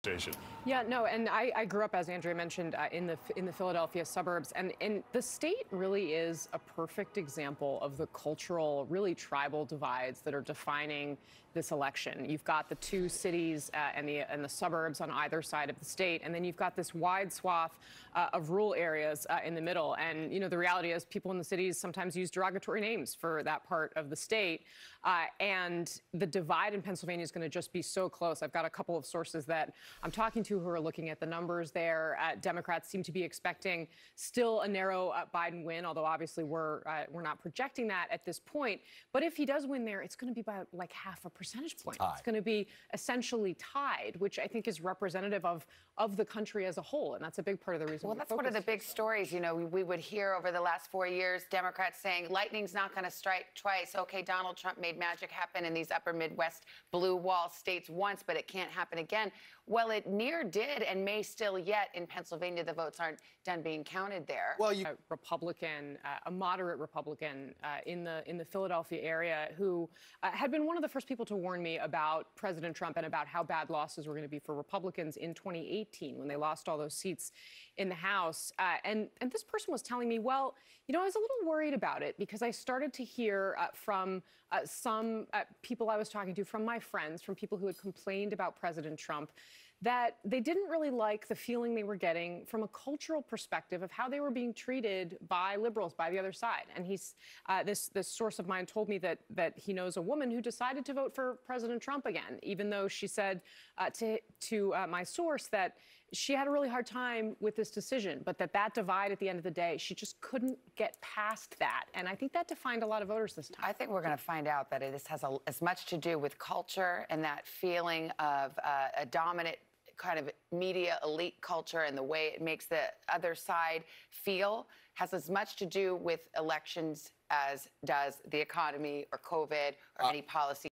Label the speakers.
Speaker 1: Station.
Speaker 2: Yeah, no, and I grew up, as Andrea mentioned, in the Philadelphia suburbs, and the state really is a perfect example of the cultural, really tribal divides that are defining this election. You've got the two cities and the suburbs on either side of the state, and then you've got this wide swath of rural areas in the middle. And you know, the reality is, people in the cities sometimes use derogatory names for that part of the state, and the divide in Pennsylvania is going to just be so close. I've got a couple of sources that I'm talking to who are looking at the numbers there. Democrats seem to be expecting still a narrow Biden win, although obviously we're not projecting that at this point. But if he does win there, it's going to be by like half a percentage point. It's going to be essentially tied, which I think is representative of the country as a whole. And that's a big part of the reason.
Speaker 3: Well, that's one of the big stories. You know, we would hear over the last 4 years, Democrats saying lightning's not going to strike twice. OK, Donald Trump made magic happen in these upper Midwest blue wall states once, but it can't happen again. Well, it near did and may still yet in Pennsylvania. The votes aren't done being counted there.
Speaker 2: Well, a Republican, a moderate Republican in the Philadelphia area who had been one of the first people to warn me about President Trump and about how bad losses were going to be for Republicans in 2018 when they lost all those seats in the House. And this person was telling me, well, you know, I was a little worried about it because I started to hear from some people I was talking to, from my friends, from people who had complained about President Trump, that they didn't really like the feeling they were getting from a cultural perspective of how they were being treated by liberals, by the other side. And he's this source of mine told me that he knows a woman who decided to vote for President Trump again, even though she said to my source that she had a really hard time with this decision, but that divide at the end of the day, she just couldn't get past that. And I think that defined a lot of voters this time.
Speaker 3: I think we're going to find out that this has as much to do with culture and that feeling of a dominant kind of media elite culture and the way it makes the other side feel has as much to do with elections as does the economy or COVID or any policy.